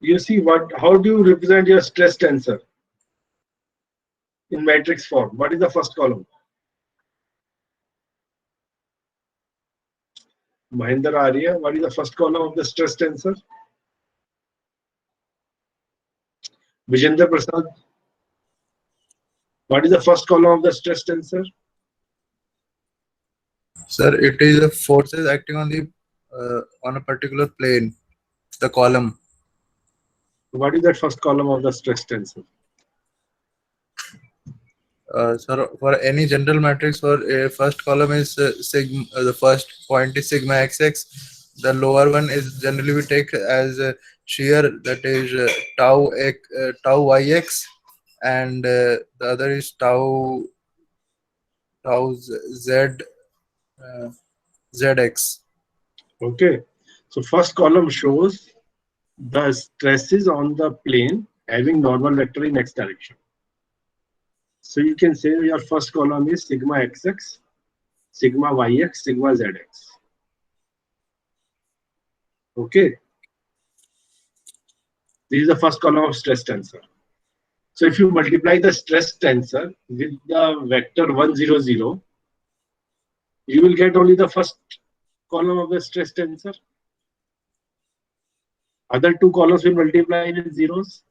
You see what? How do you represent your stress tensor in matrix form? What is the first column? Mahinder Arya, what is the first column of the stress tensor? Vijender Prasad, what is the first column of the stress tensor? Sir, it is a forces acting on a particular plane, the column. What is that first column of the stress tensor? Sir, for any general matrix, for first column is sigma. The first point is sigma xx. The lower one is generally we take as shear, that is tau yx, and the other is tau z uh, zx. Okay. So first column shows the stresses on the plane having normal vector in x direction. So you can say your first column is sigma xx, sigma yx, sigma zx. Okay. This is the first column of stress tensor. So if you multiply the stress tensor with the vector 1, 0, 0, you will get only the first column of the stress tensor. Other two columns will multiply with zeros.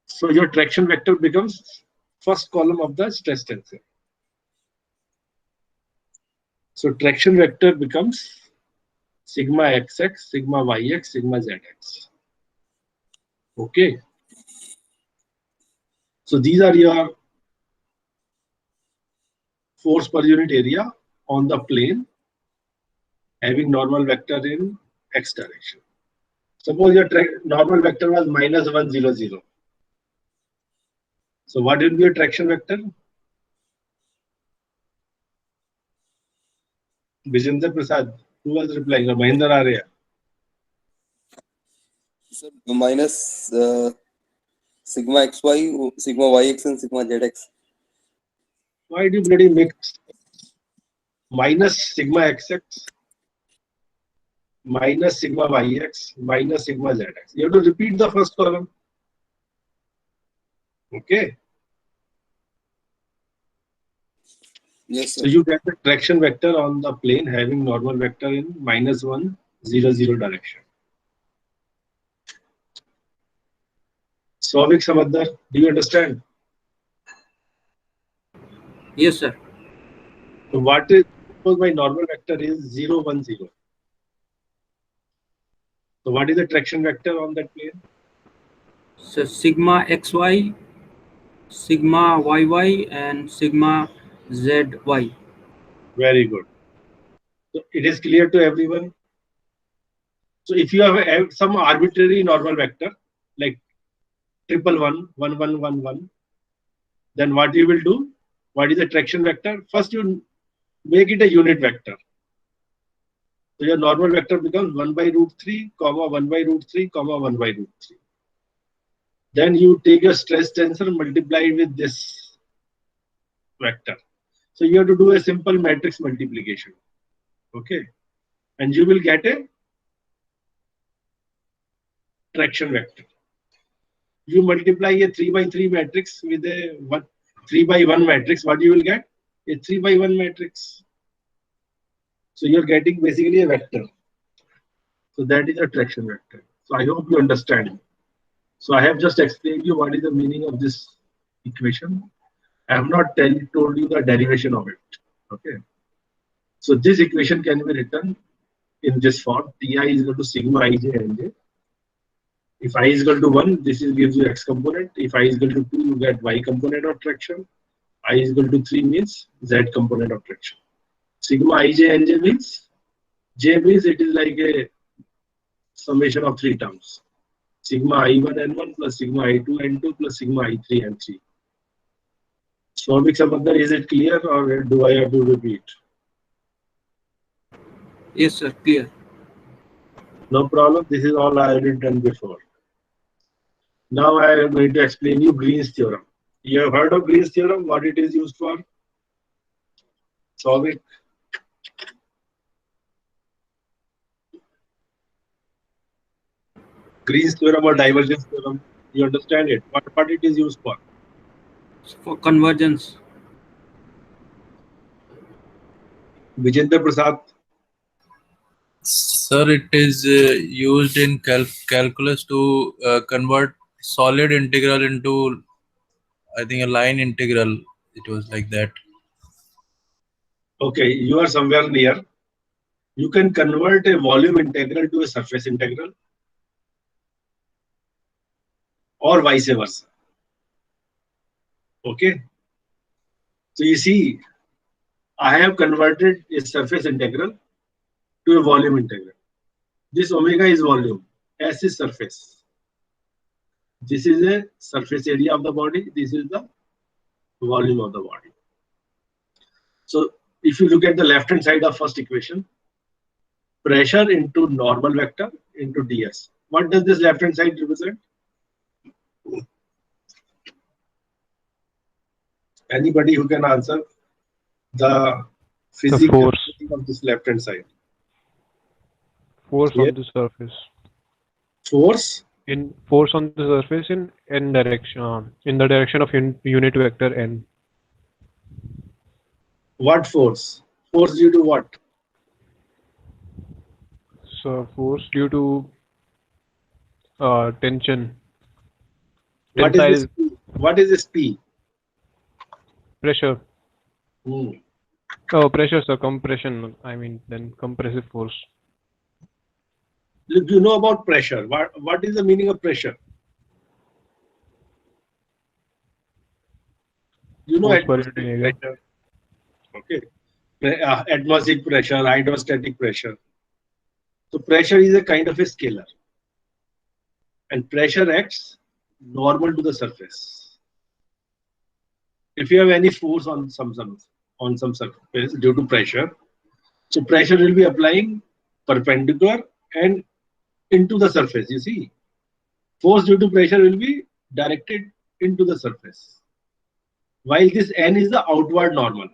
So your traction vector becomes first column of the stress tensor. So traction vector becomes sigma xx, sigma yx, sigma zx. Okay. So these are your force per unit area on the plane having normal vector in x direction. Suppose your normal vector was minus 1, 0, 0. So what will be your traction vector? Vijender Prasad, who was replying? Or Mahinder Arya? Sir, minus sigma xy, sigma yx, and sigma zx. Why do you bloody mix minus sigma xx, minus sigma yx, minus sigma zx? You have to repeat the first column. Okay. Yes, sir. So you get the traction vector on the plane having normal vector in minus 1, 0, 0 direction. Souvik Samadar, do you understand? Yes, sir. So what is, suppose my normal vector is 0, 1, 0. So what is the traction vector on that plane? So sigma xy, sigma yy, and sigma zy. Very good. So it is clear to everyone. So if you have some arbitrary normal vector like 111, 1111, then what you will do? What is the traction vector? First you make it a unit vector. So your normal vector becomes 1 by root 3, comma 1 by root 3, comma 1 by root 3. Then you take your stress tensor, multiply it with this vector. So you have to do a simple matrix multiplication. Okay. And you will get a traction vector. You multiply a 3 by 3 matrix with a 3 by 1 matrix, what you will get? A 3 by 1 matrix. So you're getting basically a vector. So that is a traction vector. So I hope you understand. So I have just explained you what is the meaning of this equation. I have not told you the derivation of it. Okay. So this equation can be written in this form. Ti is equal to sigma ij nj. If I is equal to 1, this gives you x component. If I is equal to 2, you get y component of traction. I is equal to 3 means z component of traction. Sigma ij nj means, j means it is like a summation of 3 terms. Sigma I1 N1 plus sigma I2 N2 plus sigma I3 N3. Souvik Samadar, is it clear or do I have to repeat? Yes, sir. Clear. No problem. This is all I already done before. Now I am going to explain you Green's theorem. You have heard of Green's theorem, what it is used for? Souvik. Green's theorem or divergence theorem. You understand it? What it is used for? For convergence. Vijender Prasad. Sir, it is used in calculus to convert solid integral into, I think, a line integral. It was like that. Okay, you are somewhere near. You can convert a volume integral to a surface integral, or vice versa. Okay. So you see, I have converted a surface integral to a volume integral. This omega is volume, S is surface. This is a surface area of the body. This is the volume of the body. So if you look at the left hand side of first equation, pressure into normal vector into ds. What does this left hand side represent? Anybody who can answer the physical force. of this left hand side? Force Yeah. on the surface. Force Force on the surface in n direction, in the direction of unit vector n. What force? Force due to what? So force due to tension. What is this Tensile P? What is this P? pressure. Hmm. Oh, pressure, sir. Compression. I mean, then compressive force. Look, you know about pressure. What is the meaning of pressure? You know Force per atmospheric unit area. pressure. Okay. Atmospheric pressure, hydrostatic pressure. So pressure is a kind of a scalar. And pressure acts normal to the surface. If you have any force on some surface due to pressure, so pressure will be applying perpendicular and into the surface. You see, force due to pressure will be directed into the surface, while this n is the outward normal.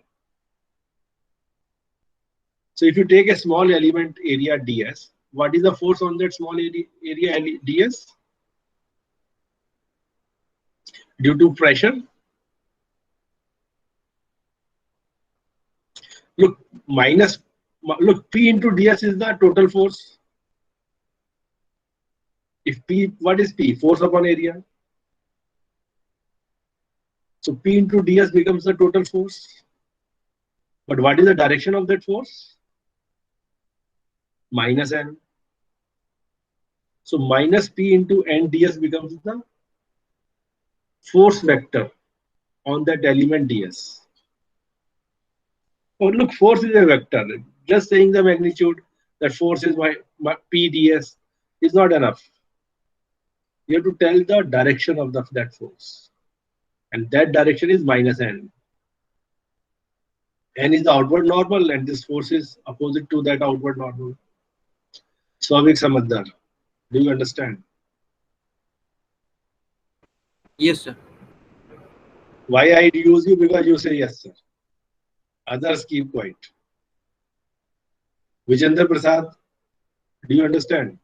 So if you take a small element area ds, what is the force on that small area ds? Due to pressure. Look, P into ds is the total force. If P, what is P? Force upon area. So P into ds becomes the total force. But what is the direction of that force? Minus n. So minus P into n ds becomes the force vector on that element ds. Oh, look, force is a vector. Just saying the magnitude that force is my P ds is not enough. You have to tell the direction of that force. And that direction is minus n. N is the outward normal and this force is opposite to that outward normal. Swavik Samadar, do you understand? Yes, sir. Why I use you? Because you say yes, sir. Others keep quiet. Vijender Prasad, do you understand?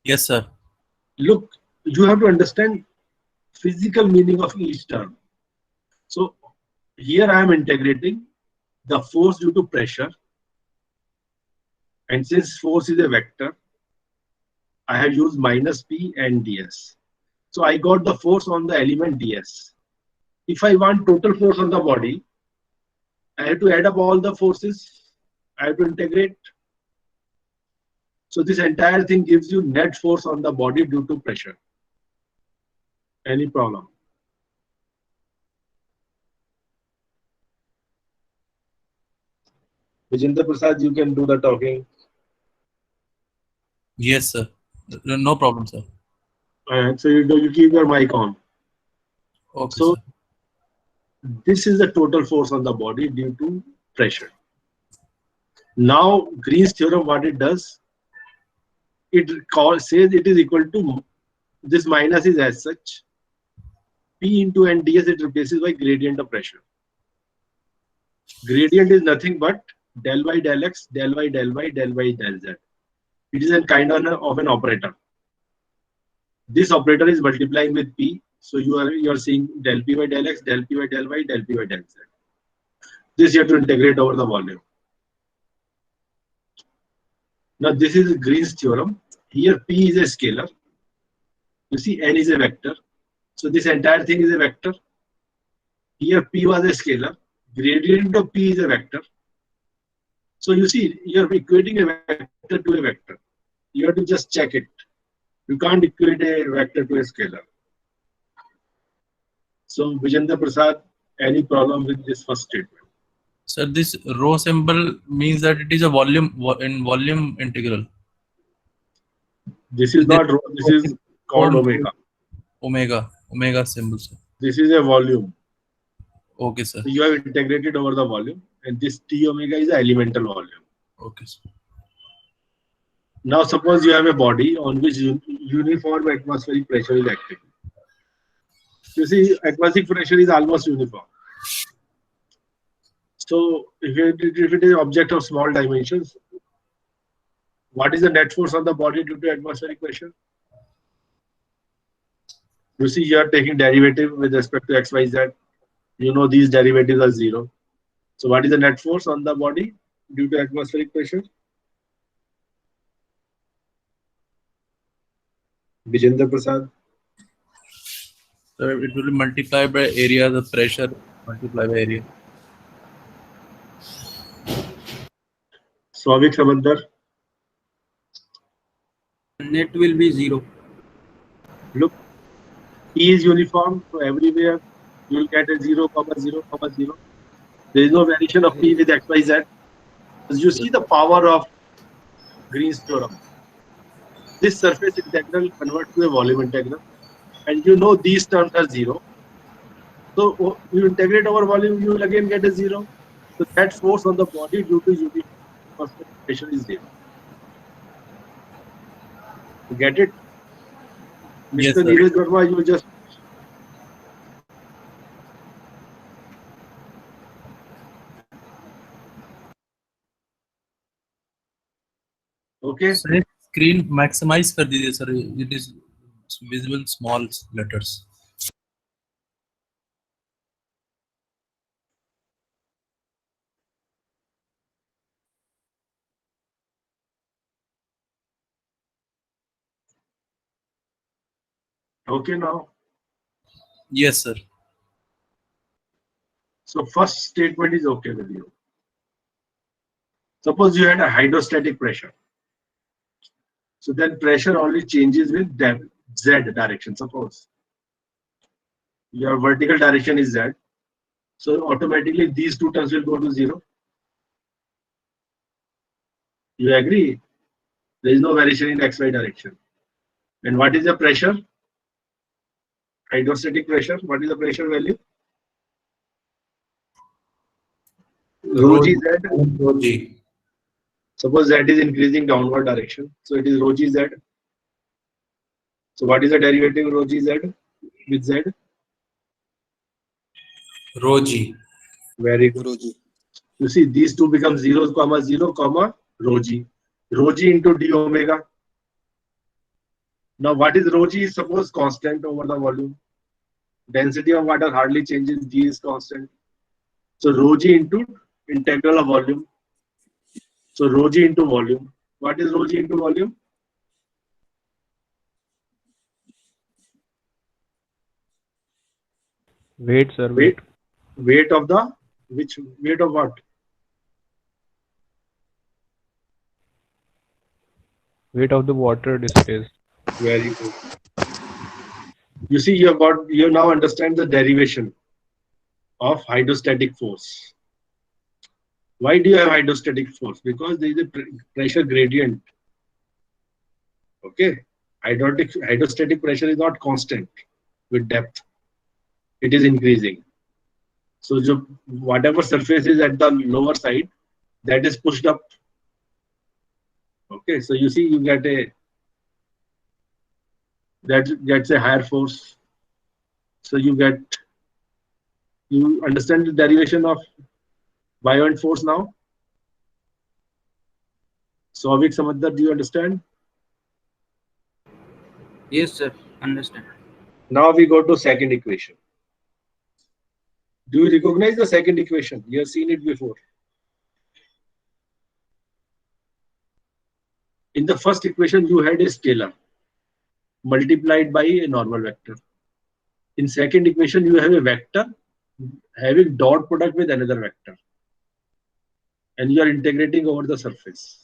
Yes, sir. Look, you have to understand physical meaning of each term. So here I am integrating the force due to pressure, and since force is a vector, I have used minus P and ds. So I got the force on the element ds. If I want total force on the body, I have to add up all the forces. I have to integrate. So this entire thing gives you net force on the body due to pressure. Any problem? Vijender Prasad, you can do the talking. Yes, sir. No problem, sir. So you keep your mic on. Okay, So sir. this is the total force on the body due to pressure. Now Green's theorem, what it does, it says it is equal to, this minus is as such, P into n ds, it replaces by gradient of pressure. Gradient is nothing but del y del x, del y del y, del y del z. It is a kind of an operator. This operator is multiplying with p, so you are seeing del p by del x, del p by del y, del p by del z. This you have to integrate over the volume. Now this is Green's theorem. Here p is a scalar. You see n is a vector. So this entire thing is a vector. Here p was a scalar. Gradient of p is a vector. So you see, you are equating a vector to a vector. You have to just check it. You can't equate a vector to a scalar. So Vijendra Prasad, any problem with this first statement? Sir, this rho symbol means that it is a volume integral. This is not rho, this is called omega. Omega symbol, sir. This is a volume. Okay, sir. So you have integrated over the volume, and this T omega is the elemental volume. Okay, sir. Now suppose you have a body on which uniform atmospheric pressure is acting. You see, atmospheric pressure is almost uniform. So if it is an object of small dimensions, what is the net force on the body due to atmospheric pressure? You see, you are taking derivative with respect to x, y, z. You know these derivatives are zero. So what is the net force on the body due to atmospheric pressure? Vijendra Prasad. So it will be multiplied by area, the pressure multiplied by area. Swavik Samandar. Net will be 0. Look, E is uniform, so everywhere you will get a 0, 0, 0. There is no variation of P with x, y, z. As you see the power of Green's theorem. This surface integral converts to a volume integral, and you know these terms are 0. So you integrate over volume, you will again get a 0. So that force on the body due to uniform pressure is 0. You get it? Yes, Mr. sir. Neeraj Verma, you just okay. Sir, screen maximize कर दीजिए sir. It is visible small letters. Okay now. Yes, sir. So first statement is okay with you. Suppose you had a hydrostatic pressure. So then pressure only changes with z direction. Suppose your vertical direction is z. So automatically these two terms will go to 0. You agree? There is no variation in xy direction. And what is the pressure? Hydrostatic pressure. What is the pressure value? Rho g z. Rho g. Suppose z is increasing downward direction. So it is rho g z. So what is the derivative rho g z with z? Rho g. Very good. Rho g. You see, these two become 0, 0, rho g. Rho g into d omega. Now, what is rho g? Suppose constant over the volume. Density of water hardly changes. G is constant. So rho g into integral of volume. So rho g into volume. What is rho g into volume? Weight, sir. Weight. Weight of the which weight of what? Weight of the water displaced. Very good. You see, you now understand the derivation of hydrostatic force. Why do you have hydrostatic force? Because there is a pressure gradient. Okay, hydrostatic pressure is not constant with depth. It is increasing. So whatever surface is at the lower side, that is pushed up. Okay, so you see, you get that gets a higher force. So you understand the derivation of buoyant force now? Souvik Samadar, do you understand? Yes, sir. Understand. Now we go to second equation. Do you recognize the second equation? You have seen it before. In the first equation, you had a scalar multiplied by a normal vector. In second equation, you have a vector having dot product with another vector. And you are integrating over the surface.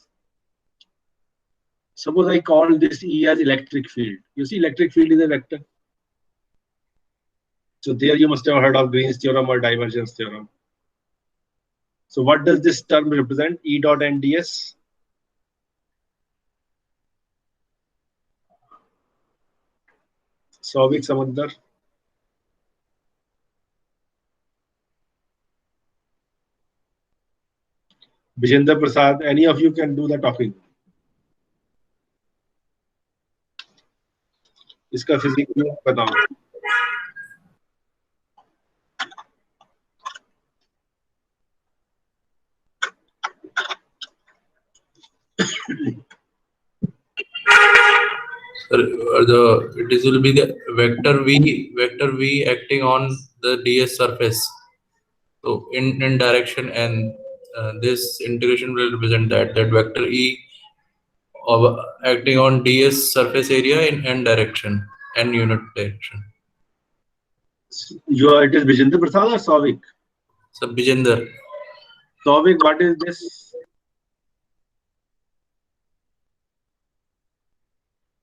Suppose I call this E as electric field. You see, electric field is a vector. So there you must have heard of Green's theorem or divergence theorem. So what does this term represent? E dot NDS. Souvik Samadar. Vijender Prasad, any of you can do the talking. इसका physical बताओ. This will be the vector v acting on the ds surface. So in direction n, this integration will represent that vector e of acting on ds surface area in n direction, n unit direction. It is Vijender Prasad or Souvik? So Vijender. Souvik, what is this?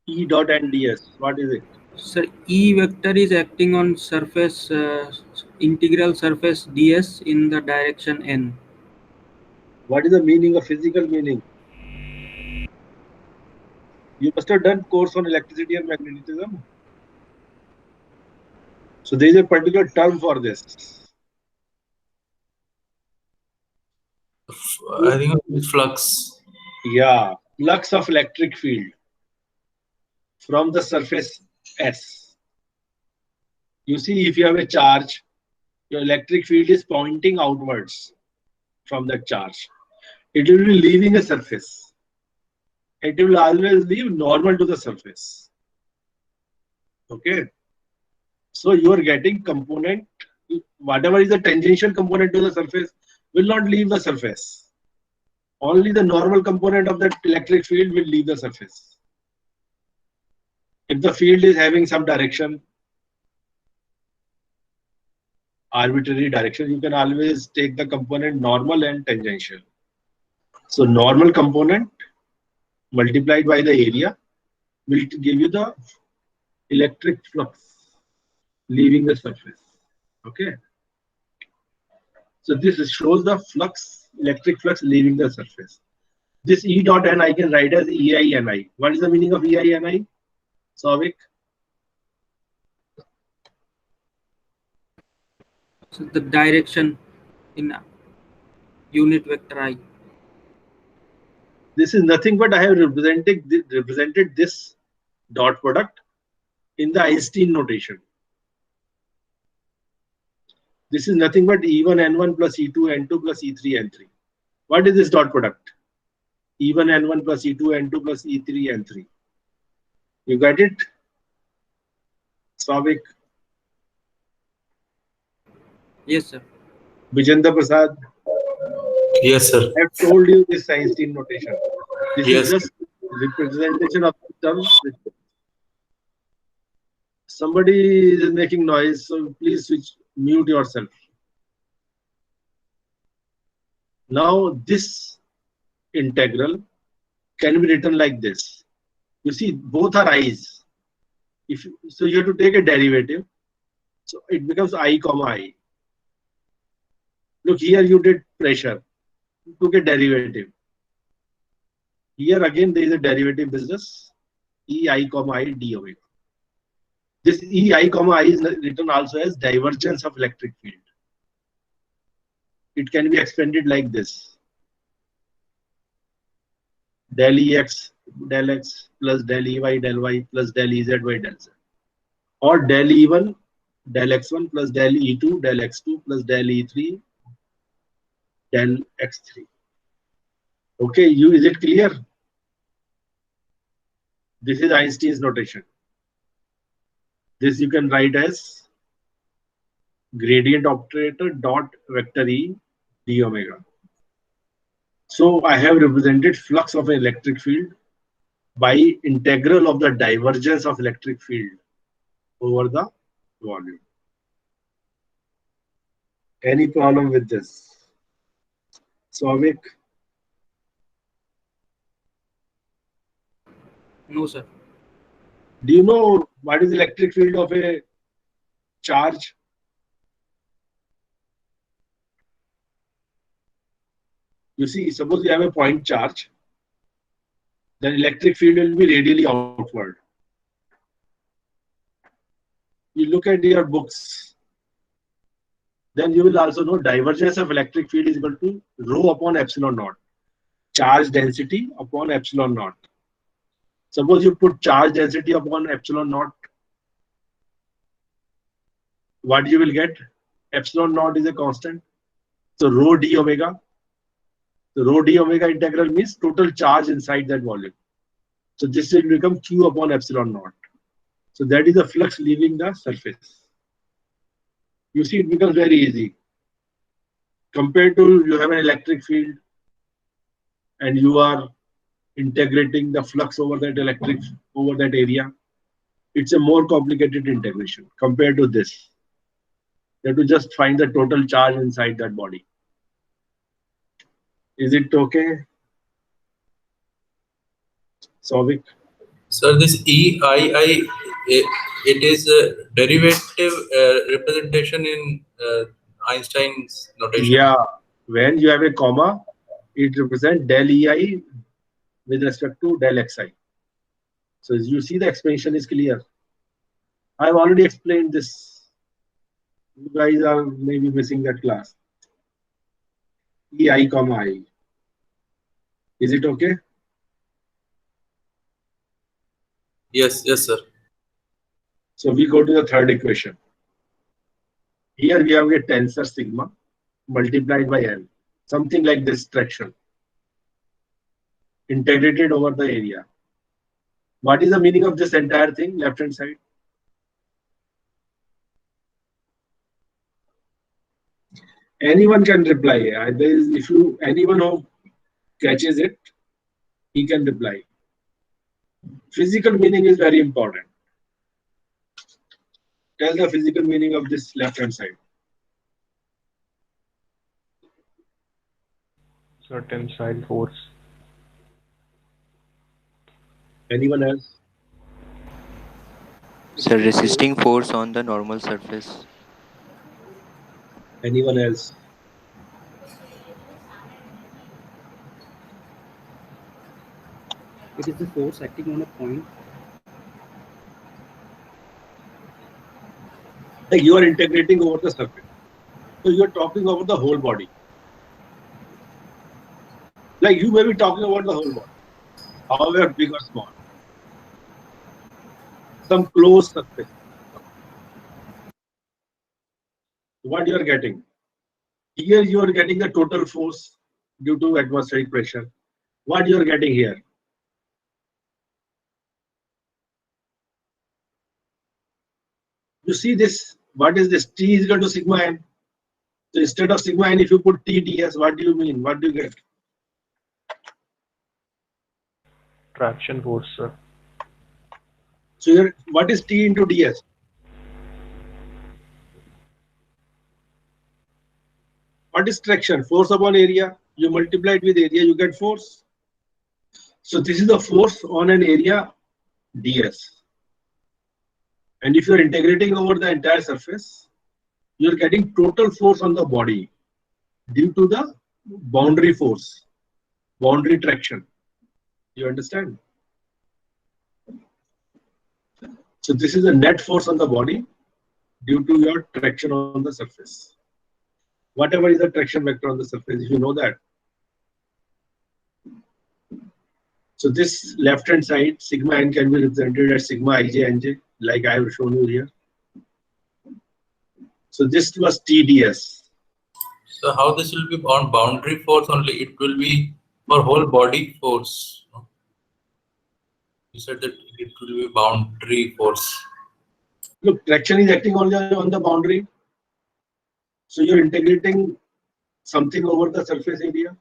E dot NDS. What is it? Sir, E vector is acting on surface integral surface ds in the direction n. What is the meaning of physical meaning? You must have done course on electricity and magnetism. So there is a particular term for this. I think it's flux. Yeah, flux of electric field from the surface S. You see, if you have a charge, your electric field is pointing outwards from that charge. It will be leaving a surface. It will always leave normal to the surface. Okay. So you are getting component, whatever is the tangential component to the surface will not leave the surface. Only the normal component of that electric field will leave the surface. If the field is having some direction, arbitrary direction, you can always take the component normal and tangential. So normal component multiplied by the area will give you the electric flux leaving the surface. Okay. So this shows the flux, electric flux leaving the surface. This E dot N I can write as EI NI. What is the meaning of EI NI? Souvik? So the direction in unit vector I. This is nothing but I have represented this dot product in the Einstein notation. This is nothing but E1 N1 plus E2 N2 plus E3 N3. What is this dot product? E1 N1 plus E2 N2 plus E3 N3. You got it? Souvik? Yes, sir. Vijender Prasad? Yes, sir. I have told you this Einstein notation. This Yes. is just representation of terms. Somebody is making noise, so please mute yourself. Now this integral can be written like this. You see, both are i's. So you have to take a derivative. So it becomes I comma I. Look here, you did pressure. You took a derivative. Here again there is a derivative business. Ei comma I d omega. This Ei comma I is written also as divergence of electric field. It can be expanded like this. Del Ex del X plus del Ey del Y plus del Ez by del Z. Or del E1 del X1 plus del E2 del X2 plus del E3 del X3. Okay, is it clear? This is Einstein's notation. This you can write as gradient operator dot vector E d omega. So I have represented flux of an electric field by integral of the divergence of electric field over the volume. Any problem with this? Souvik? No, sir. Do you know what is the electric field of a charge? You see, suppose you have a point charge, then electric field will be radially outward. You look at your books, then you will also know divergence of electric field is equal to rho upon epsilon naught. Charge density upon epsilon naught. Suppose you put charge density upon epsilon naught, what you will get? Epsilon naught is a constant. So rho d omega. So rho d omega integral means total charge inside that volume. So this will become q upon epsilon naught. So that is the flux leaving the surface. You see, it becomes very easy. Compared to you have an electric field and you are integrating the flux over that area. It's a more complicated integration compared to this. You have to just find the total charge inside that body. Is it okay? Souvik? Sir, this EII, it is a derivative representation in Einstein's notation. Yeah. When you have a comma, it represents del EI with respect to del XI. So as you see, the explanation is clear. I've already explained this. You guys are maybe missing that class. EI comma I. Is it okay? Yes, sir. So we go to the third equation. Here we have a tensor sigma multiplied by L. Something like this traction. Integrated over the area. What is the meaning of this entire thing, left hand side? Anyone can reply. If anyone who catches it, he can reply. Physical meaning is very important. Tell the physical meaning of this left hand side. So tensile force. Anyone else? So resisting force on the normal surface. Anyone else? It is the force acting on a point. Like you are integrating over the surface. So you are talking about the whole body. Like you may be talking about the whole body, however big or small. Some closed surface. What you are getting? Here you are getting the total force due to atmospheric pressure. What you are getting here? You see this? What is this? T is equal to sigma n. So instead of sigma n, if you put T ds, what do you mean? What do you get? Traction force, sir. So here, what is T into ds? What is traction? Force upon area. You multiply it with area, you get force. So this is the force on an area ds. And if you are integrating over the entire surface, you are getting total force on the body due to the boundary force, boundary traction. You understand? So this is the net force on the body due to your traction on the surface. Whatever is the traction vector on the surface, if you know that. So this left hand side, sigma n can be represented as sigma ij nj, like I have shown you here. So this was TDS. So how this will be on boundary force only? It will be for whole body force. No? You said that it It could be boundary force. Look, traction is acting only on the boundary. So you're integrating something over the surface area.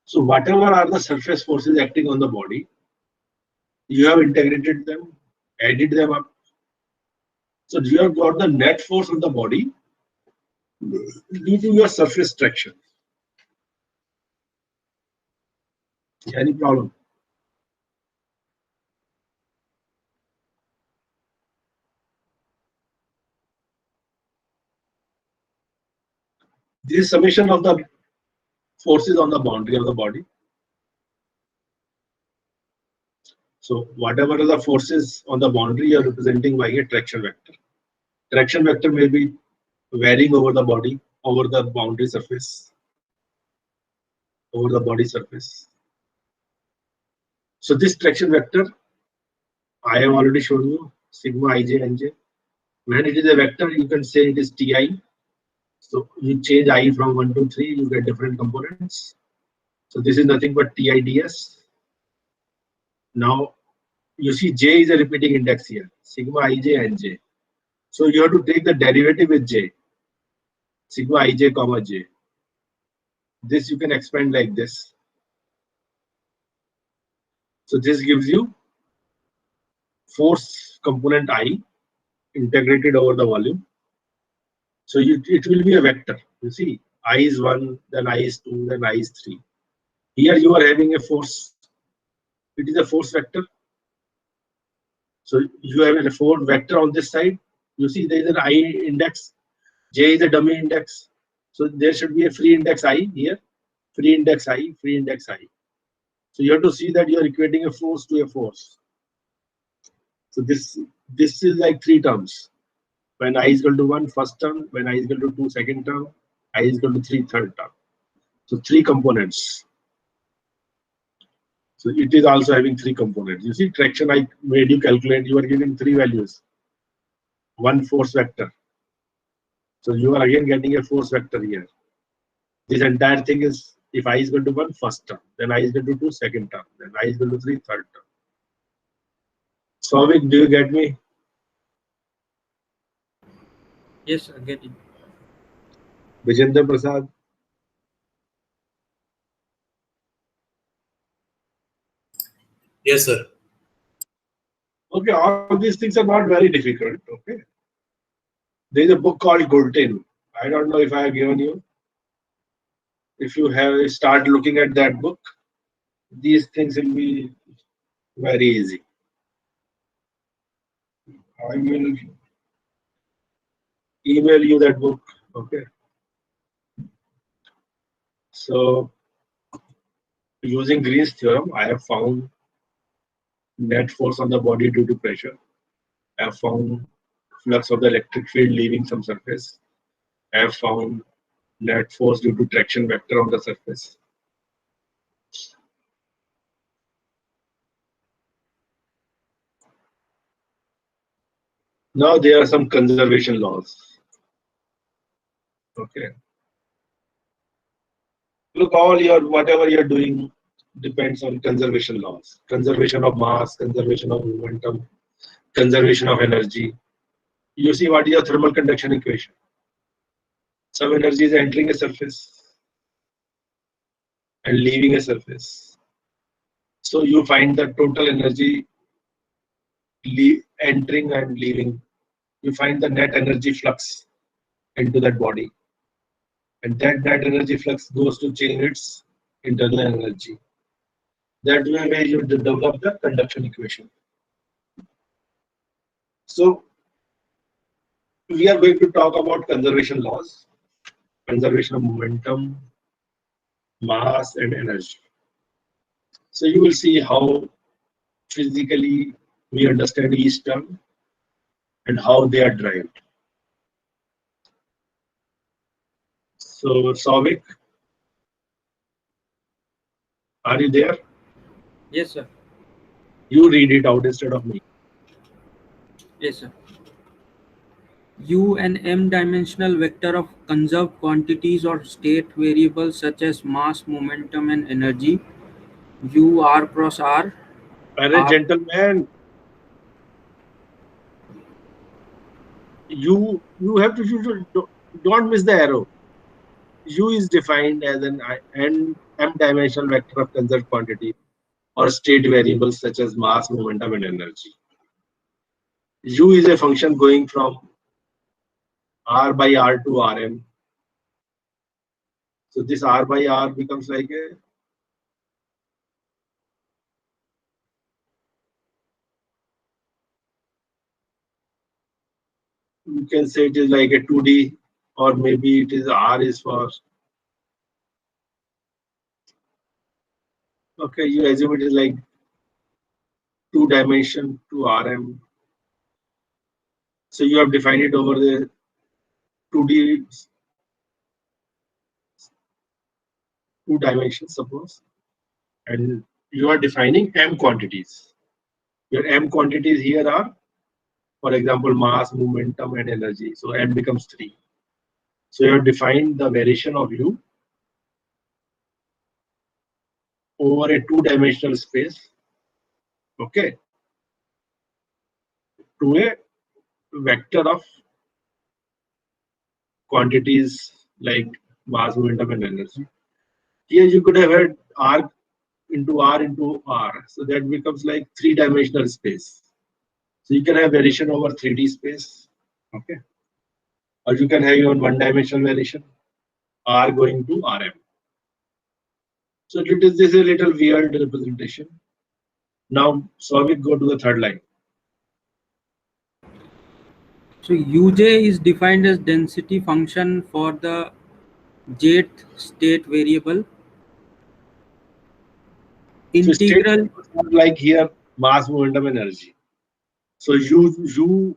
So whatever are the surface forces acting on the body, you have integrated them, added them up. So you have got the net force on the body due to your surface traction. Any problem? This is summation of the forces on the boundary of the body. So whatever are the forces on the boundary, you are representing by a traction vector. Traction vector may be varying over the body, over the boundary surface, over the body surface. So this traction vector, I have already shown you, sigma ij nj. When it is a vector, you can say it is Ti. So you change I from 1 to 3, you get different components. So this is nothing but Ti ds. Now you see J is a repeating index here, sigma ij nj. So you have to take the derivative with J, sigma ij comma J. This you can expand like this. So this gives you force component I integrated over the volume. So it will be a vector. You see, I is 1, then I is 2, then I is 3. Here you are having a force. It is a force vector. So you have a force vector on this side. You see there is an I index. J is a dummy index. So there should be a free index I here. Free index I, free index I. So you have to see that you are equating a force to a force. So this is like 3 terms. When I is equal to 1 first term, when I is equal to 2 second term, I is equal to 3 third term. So 3 components. So it is also having 3 components. You see, traction I made you calculate, you are giving 3 values. 1 force vector. So you are again getting a force vector here. This entire thing is, if I is equal to 1 first term, then I is equal to 2 second term, then I is equal to 3 third term. Souvik, do you get me? Yes, I get it. Vijender Prasad? Yes, sir. Okay, all these things are not very difficult. Okay. There is a book called Gultin. I don't know if I have given you. If you have start looking at that book, these things will be very easy. I will email you that book. Okay. So using Green's theorem, I have found net force on the body due to pressure. I have found flux of the electric field leaving some surface. I have found net force due to traction vector on the surface. Now there are some conservation laws. Okay. Look, all your whatever you're doing depends on conservation laws. Conservation of mass, conservation of momentum, conservation of energy. You see what is your thermal conduction equation? Some energy is entering a surface and leaving a surface. So you find the total energy entering and leaving. You find the net energy flux into that body. And that net energy flux goes to change its internal energy. That way you develop the conduction equation. So we are going to talk about conservation laws, conservation of momentum, mass, and energy. So you will see how physically we understand each term and how they are derived. So Souvik, are you there? Yes, sir. You read it out instead of me. Yes, sir. U an m-dimensional vector of conserved quantities or state variables such as mass, momentum, and energy. U r cross r. Whereas gentleman, you have to don't miss the arrow. U is defined as an m-dimensional vector of conserved quantity or state variables such as mass, momentum, and energy. U is a function going from R by R to Rm. So this R by R becomes like a you can say it is like a 2D, or maybe it is R is for okay, you assume it is like 2-dimension to Rm. So you have defined it over the 2D 2 dimensions, suppose, and you are defining m quantities. Your m quantities here are, for example, mass, momentum, and energy. So m becomes 3. So you have defined the variation of u over a 2-dimensional space, okay, to a vector of quantities like mass, momentum, and energy. Here you could have had r into r into r. So that becomes like 3-dimensional space. So you can have variation over 3D space, okay, or you can have your 1-dimensional variation, r going to rm. So this is a little weird representation. Now, so we go to the third line. So uj is defined as density function for the jth state variable. Integral So like here, mass, momentum, energy. So U1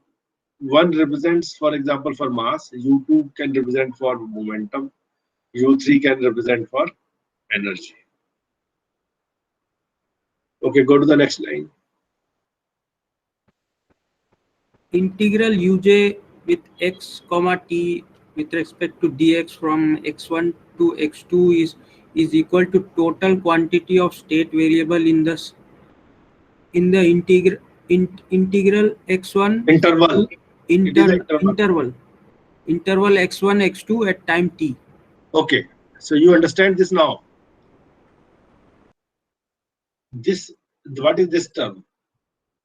represents, for example, for mass, U2 can represent for momentum, U3 can represent for energy. Okay, go to the next line. integral uj with x comma t with respect to dx from x1 to x2 is equal to total quantity of state variable in the integral x1 Interval. It is an interval. interval x1 x2 at time t. Okay, so you understand this now. This, what is this term?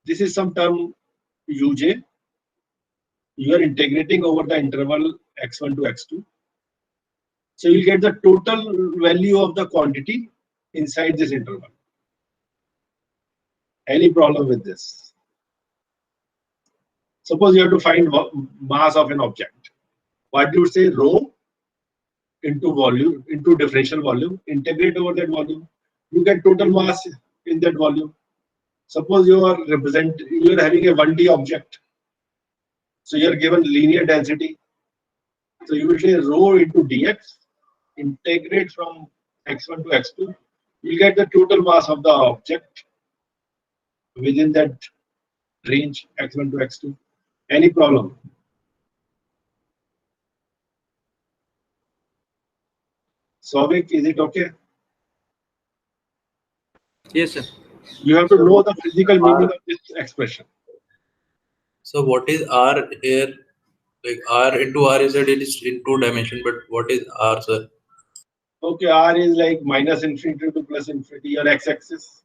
This is some term uj. You are integrating over the interval x1 to x2. So you get the total value of the quantity inside this interval. Any problem with this? Suppose you have to find mass of an object. What do you say? Rho into volume, into differential volume, integrate over that volume. You get total mass in that volume. Suppose you are having a 1D object. So you are given linear density. So you will say rho into dx, integrate from x1 to x2. You get the total mass of the object within that range x1 to x2. Any problem? Souvik, is it okay? Yes, sir. You have to know the physical meaning of this expression. So what is R here? Like R into R is it is in 2 dimension, but what is R, sir? Okay, R is like minus infinity to plus infinity, your x-axis.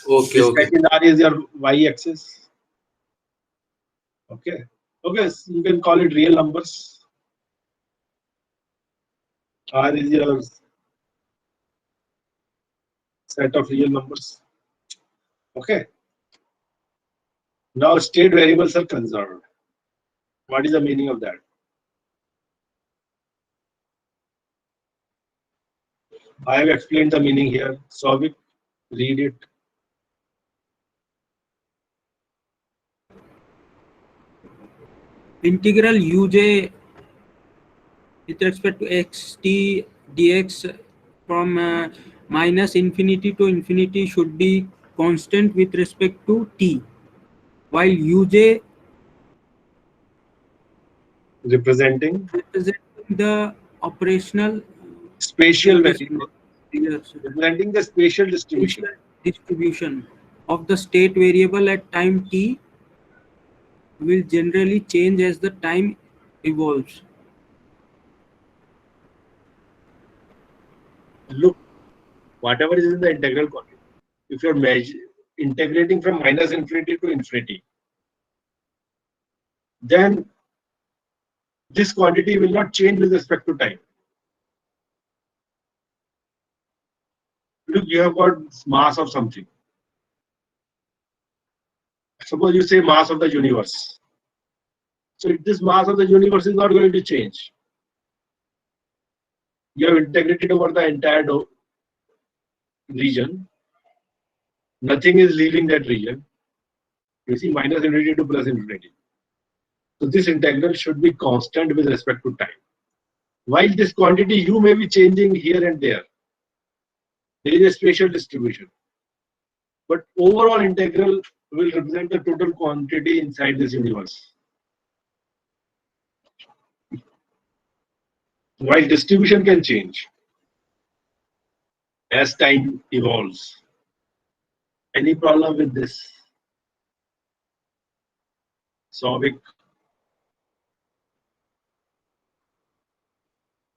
Okay, This okay. second R is your y-axis. Okay. Okay, so you can call it real numbers. R is your set of real numbers. Okay. Now state variables are conserved. What is the meaning of that? I have explained the meaning here. Souvik, read it. Integral uj with respect to xt dx from minus infinity to infinity should be constant with respect to t, while uj Representing the operational spatial variable. yes, Representing the spatial distribution. distribution of the state variable at time t will generally change as the time evolves. Look, whatever is in the integral quantity, if you're integrating from minus infinity to infinity, then this quantity will not change with respect to time. Look, you have got mass of something. Suppose you say mass of the universe. So if this mass of the universe is not going to change, you have integrated over the entire region. Nothing is leaving that region. You see, minus infinity to plus infinity. So this integral should be constant with respect to time. While this quantity u may be changing here and there, there is a spatial distribution. But overall integral will represent the total quantity inside this universe. While distribution can change as time evolves. Any problem with this? Souvik?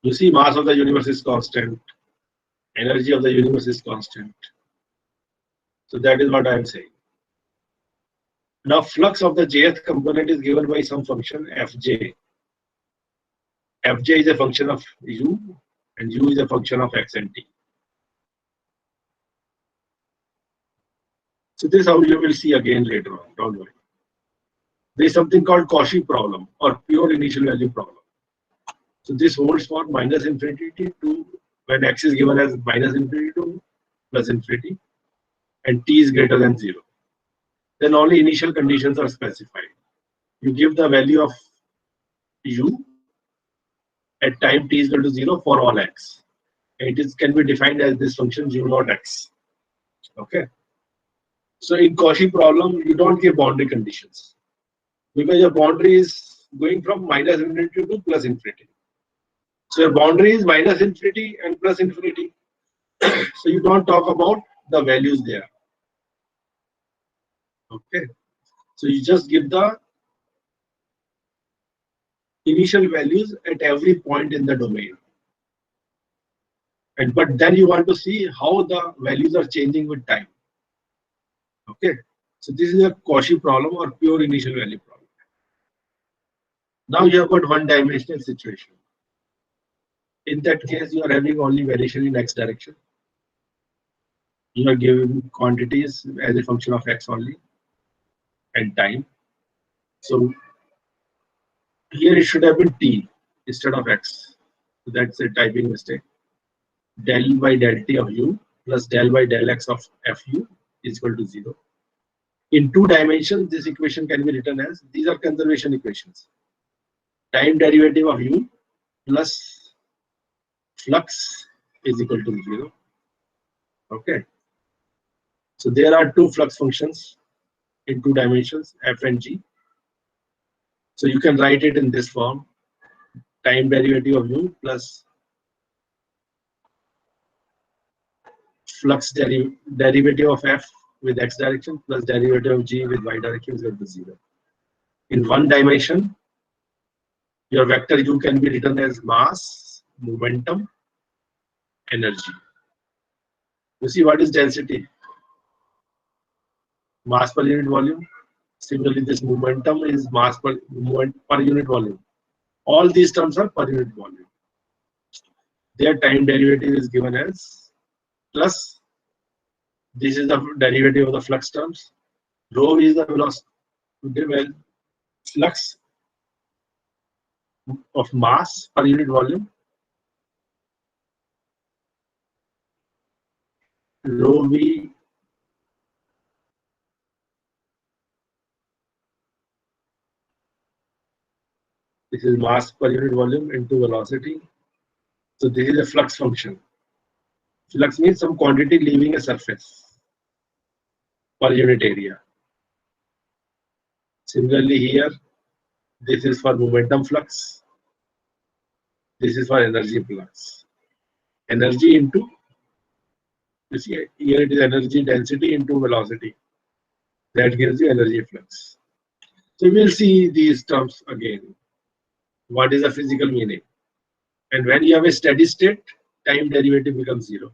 You see, mass of the universe is constant. Energy of the universe is constant. So that is what I am saying. Now, flux of the jth component is given by some function fj. Fj is a function of u, and u is a function of x and t. So this is how you will see again later on. Don't worry. There is something called Cauchy problem or pure initial value problem. So this holds for minus infinity to when x is given as minus infinity to plus infinity, and t is greater than 0. Then only initial conditions are specified. You give the value of u at time t is equal to 0 for all x. It can be defined as this function u naught x. Okay. So in Cauchy problem, you don't give boundary conditions because your boundary is going from minus infinity to plus infinity. So your boundary is minus infinity and plus infinity. So you don't talk about the values there. Okay. So you just give the initial values at every point in the domain. But then you want to see how the values are changing with time. Okay. So this is a Cauchy problem or pure initial value problem. Now you have got one-dimensional situation. In that case, you are having only variation in x direction. You are giving quantities as a function of x only and time. So here it should have been t instead of x. So that's a typing mistake. Del by del t of u plus del by del x of fu is equal to 0. In 2 dimensions, this equation can be written as, these are conservation equations. Time derivative of u plus flux is equal to 0. Okay. So there are 2 flux functions in 2 dimensions, f and g. So you can write it in this form. Time derivative of u plus flux derivative of f with x direction plus derivative of g with y direction is equal to 0. In 1 dimension, your vector u can be written as mass, momentum, energy. You see what is density? Mass per unit volume. Similarly, this momentum is mass per unit volume. All these terms are per unit volume. Their time derivative is given as plus. This is the derivative of the flux terms. Rho is the velocity, flux of mass per unit volume. Rho v this is mass per unit volume into velocity. So this is a flux function. Flux means some quantity leaving a surface per unit area. Similarly here, this is for momentum flux. This is for energy flux. Energy into You see, here it is energy density into velocity. That gives you energy flux. So we'll see these terms again. What is the physical meaning? And when you have a steady state, time derivative becomes zero.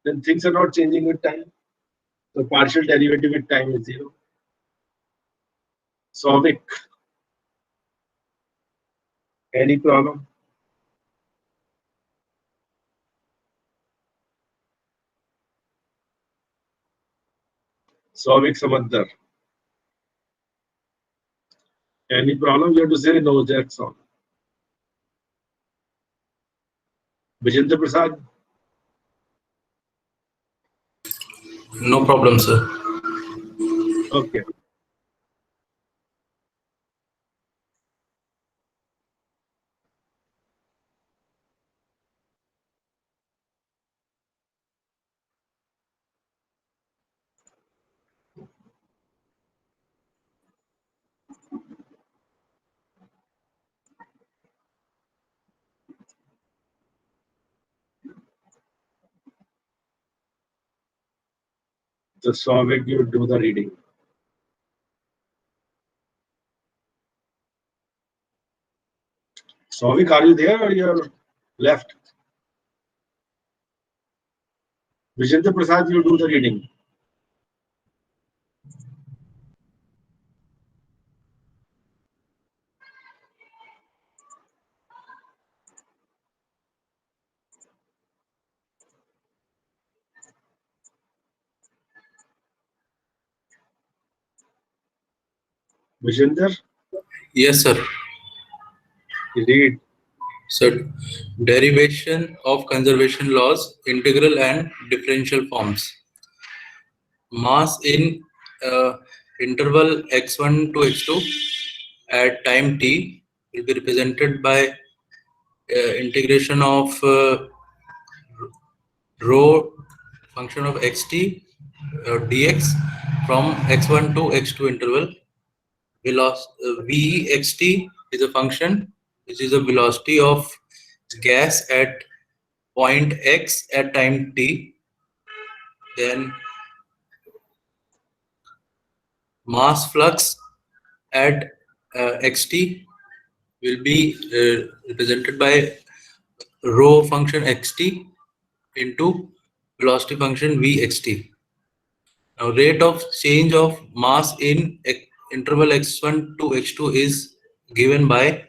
Then things are not changing with time. So partial derivative with time is zero. Sovic. Any problem? Sovic Samadar. Any problem? You have to say no, Jackson. Vijendra Prasad. No problem, sir. Okay. So Sovic, you do the reading. Sovic, are you there or you're left? Vijendra Prasad, you do the reading. Vijendra, Yes, sir. read. So, derivation of conservation laws, integral and differential forms. Mass in interval x1 to x2 at time t will be represented by integration of rho function of xt dx from x1 to x2 interval. Vxt is a function which is a velocity of gas at point x at time t. Then mass flux at xt will be represented by rho function xt into velocity function vxt. Now rate of change of mass in interval x1 to x2 is given by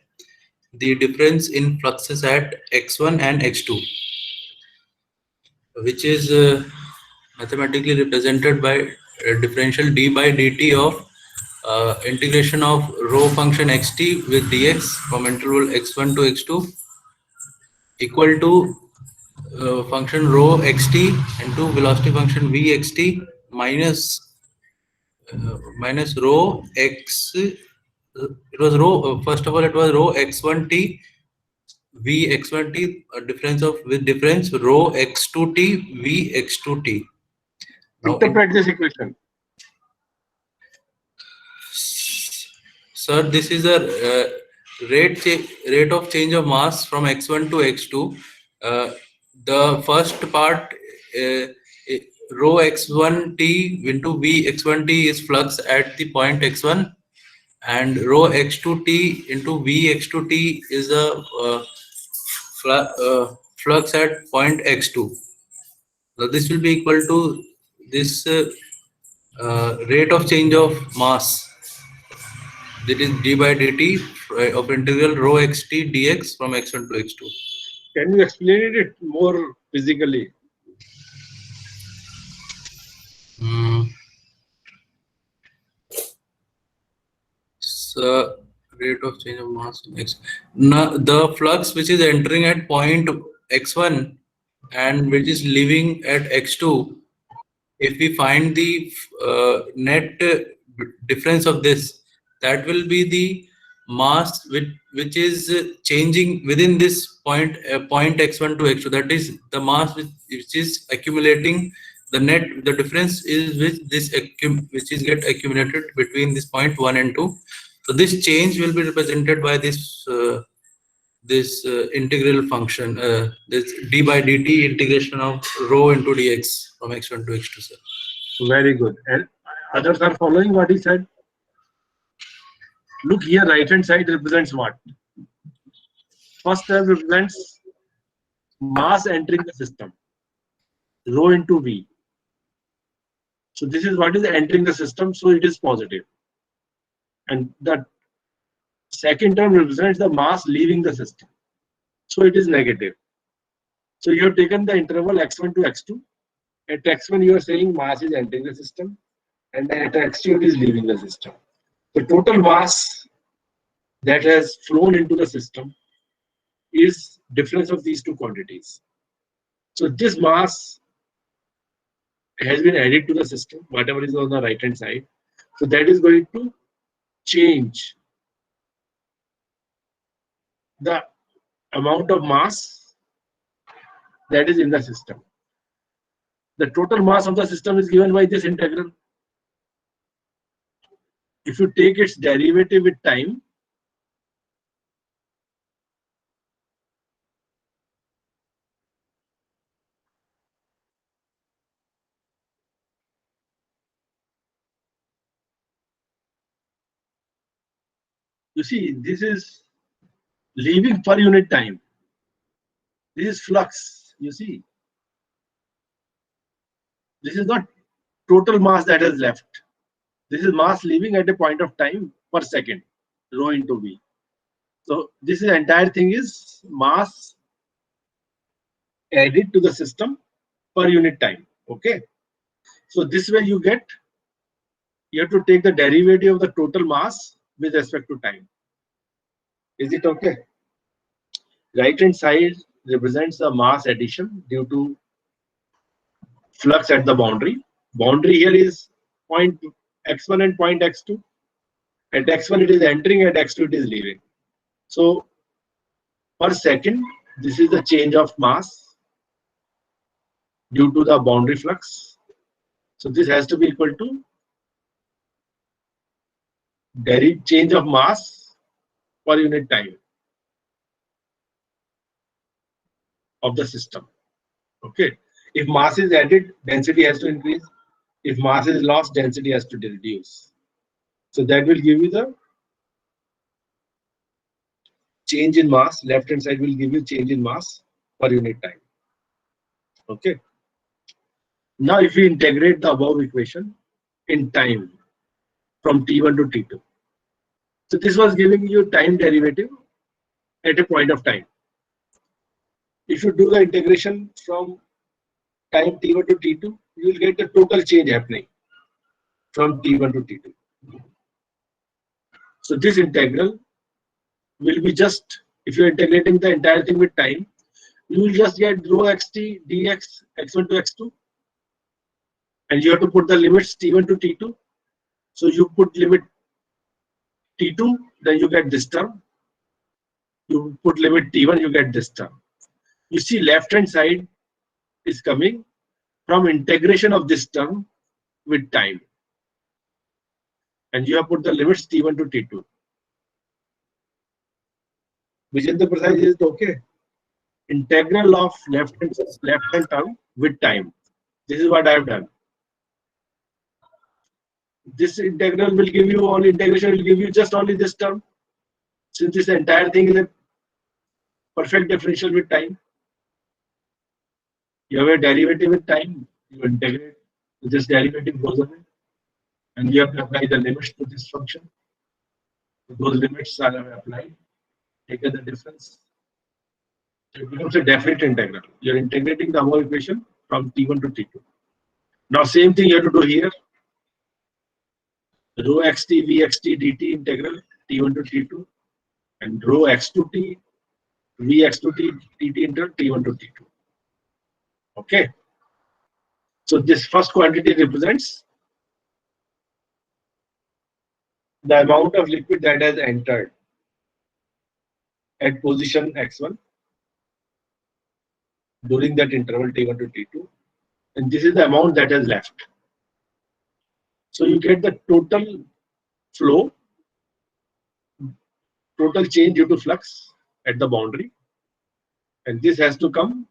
the difference in fluxes at x1 and x2, which is mathematically represented by differential d by dt of integration of rho function xt with dx from interval x1 to x2 equal to function rho xt into velocity function vxt minus minus rho x. It was rho. First of all, it was rho x1t v x1t difference of with difference rho x2t v x2t. Now, Interpret this equation. sir, this is a rate of change of mass from x1 to x2. The first part rho x1t into v x1t is flux at the point x1, and rho x2t into v x2t is a flux at point x2. So this will be equal to this rate of change of mass, that is d by dt of integral rho xt dx from x1 to x2. Can you explain it more physically? So rate of change of mass in x. Now the flux which is entering at point x1 and which is leaving at x2, if we find the net difference of this, that will be the mass which is changing within this point x1 to x2. That is the mass which is accumulating. The net, the difference is which is get accumulated between this point 1 and 2. So this change will be represented by this this integral function, this d by dt integration of rho into dx from x1 to x2, sir. Very good. And others are following what he said. Look here, right hand side represents what? First term represents mass entering the system, rho into v. So this is what is entering the system, so it is positive. And the second term represents the mass leaving the system, so it is negative. So you have taken the interval x1 to x2. At x1 you are saying mass is entering the system, and at x2 it is leaving the system. The total mass that has flown into the system is difference of these two quantities. So this mass has been added to the system, whatever is on the right hand side. So that is going to change the amount of mass that is in the system. The total mass of the system is given by this integral. If you take its derivative with time, you see, this is leaving per unit time. This is flux, you see. This is not total mass that has left. This is mass leaving at a point of time per second, rho into v. So this entire thing is mass added to the system per unit time. Okay. So this way you have to take the derivative of the total mass with respect to time. Is it okay? Right hand side represents the mass addition due to flux at the boundary. Boundary here is point x1 and point x2. At x1 it is entering, at x2 it is leaving. So per second, this is the change of mass due to the boundary flux. So this has to be equal to change of mass per unit time of the system. Okay. If mass is added, density has to increase. If mass is lost, density has to reduce. So that will give you the change in mass. Left hand side will give you change in mass per unit time. Okay. Now if we integrate the above equation in time from t1 to t2. So this was giving you time derivative at a point of time. If you do the integration from time t1 to t2, you will get the total change happening from t1 to t2. So this integral will be just, if you are integrating the entire thing with time, you will just get rho xt dx x1 to x2, and you have to put the limits t1 to t2. So you put limit t2, then you get this term. You put limit t1, you get this term. You see, left hand side is coming from integration of this term with time, and you have put the limits t1 to t2. Vijendra Prasad, is it okay? Integral of left hand term with time. This is what I have done. This integral will give you, all integration will give you just only this term, since this entire thing is a perfect differential with time. You have a derivative with time, you integrate, this derivative goes away, and you have to apply the limits to this function. Those limits are applied, take the difference. So it becomes a definite integral. You are integrating the whole equation from t1 to t2. Now same thing you have to do here. Rho xt vxt dt integral t1 to t2, and rho x to t vx to t dt integral t1 to t2. Okay. So this first quantity represents the amount of liquid that has entered at position x1 during that interval t1 to t2, and this is the amount that has left. So you get the total flow, total change due to flux, at the boundary, and this has to come.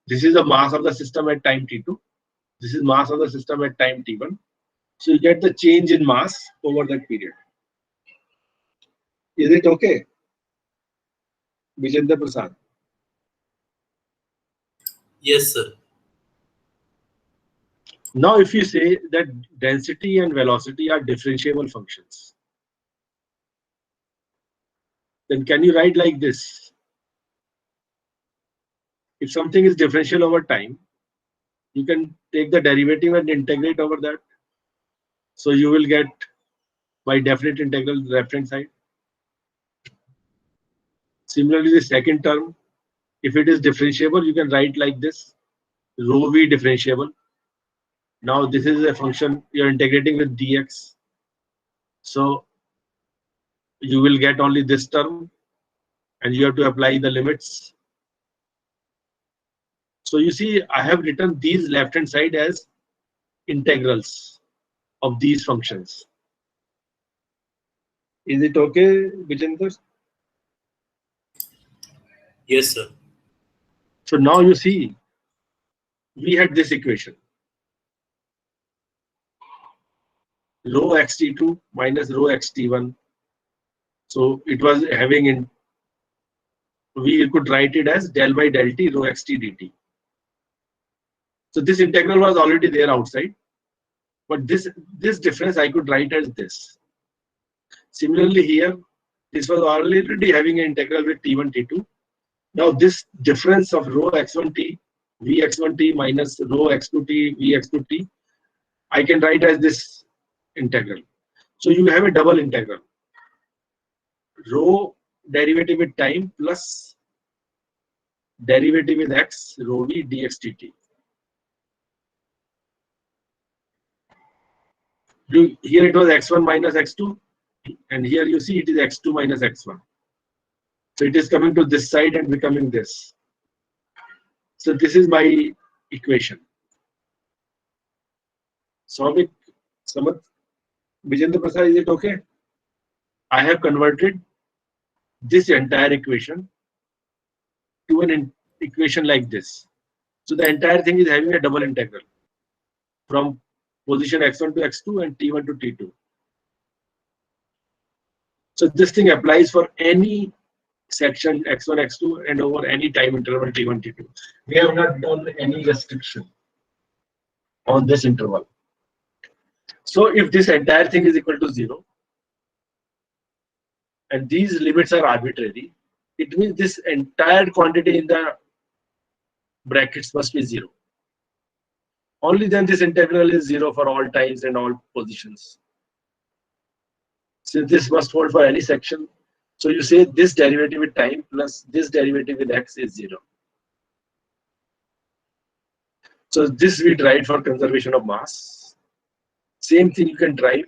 This is the mass of the system at time t2. This is mass of the system at time t1. So you get the change in mass over that period. Is it okay, Vijendra Prasad? Yes, sir. Now, if you say that density and velocity are differentiable functions, then can you write like this? If something is differential over time, you can take the derivative and integrate over that. So you will get by definite integral the left hand side. Similarly, the second term, if it is differentiable, you can write like this, rho v differentiable. Now this is a function you're integrating with dx. So you will get only this term, and you have to apply the limits. So you see, I have written these left hand side as integrals of these functions. Is it okay, Vijendra? Yes, sir. So now you see, we had this equation. Rho xt2 minus rho xt1. So it was having in, we could write it as del by del t rho xt dt. So this integral was already there outside, but this difference I could write as this. Similarly here, this was already having an integral with t1, t2. Now this difference of rho x1t, vx1t minus rho x2t, vx2t, I can write as this integral. So you have a double integral. Rho derivative with time plus derivative with x, rho v dx dt. Here it was x1 minus x2, and here you see it is x2 minus x1. So it is coming to this side and becoming this. So this is my equation. Saumik, Samath, Vijendra Prasad, is it okay? I have converted this entire equation to an equation like this. So the entire thing is having a double integral from position x1 to x2 and t1 to t2. So this thing applies for any section x1, x2 and over any time interval t1, t2. We have not done any restriction on this interval. So if this entire thing is equal to 0 and these limits are arbitrary, it means this entire quantity in the brackets must be 0. Only then this integral is 0 for all times and all positions. Since this must hold for any section, so you say this derivative with time plus this derivative with x is 0. So this we tried for conservation of mass. Same thing you can try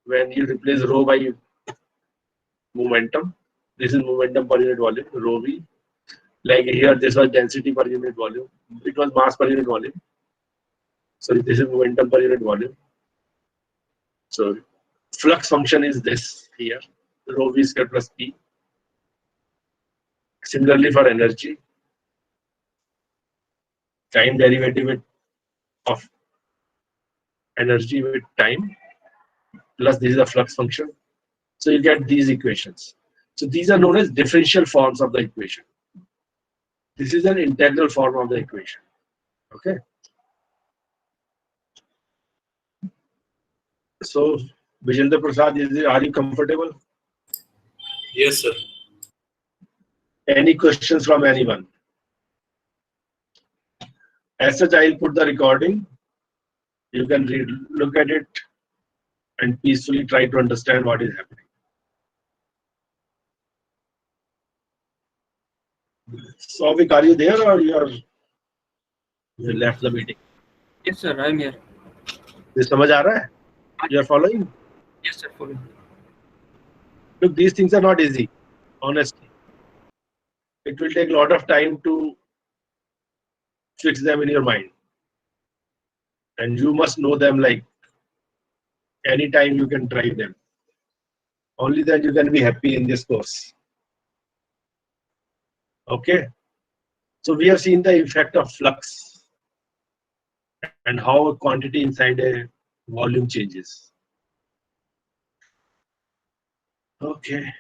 when you replace rho by momentum. This is momentum per unit volume, rho v. Like here, this was density per unit volume. It was mass per unit volume. So this is momentum per unit volume. So flux function is this here, rho v square plus p. Similarly for energy, time derivative of energy with time plus this is a flux function. So you get these equations. So these are known as differential forms of the equation. This is an integral form of the equation. Okay. So Vijendra Prasad, are you comfortable? Yes, sir. Any questions from anyone? As such, I'll put the recording. You can look at it and peacefully try to understand what is happening. Souvik, are you there or you left the meeting? Yes, sir, I'm here. This समझ आ रहा है? You are following? Yes, sir, following. Look, these things are not easy, honestly. It will take a lot of time to fix them in your mind. And you must know them like anytime you can try them. Only then you can be happy in this course. Okay. So we have seen the effect of flux and how a quantity inside a volume changes. Okay.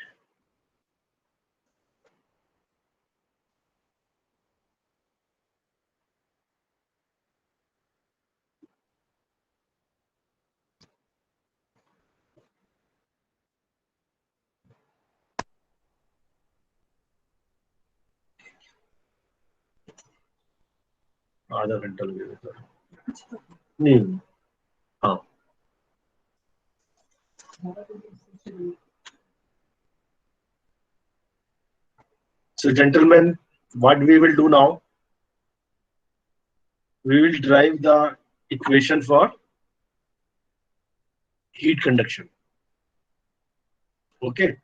आधा घंटा लगेगा नहीं हाँ So gentlemen, what we will do now, we will derive the equation for heat conduction. Okay.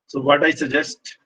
So what I suggest,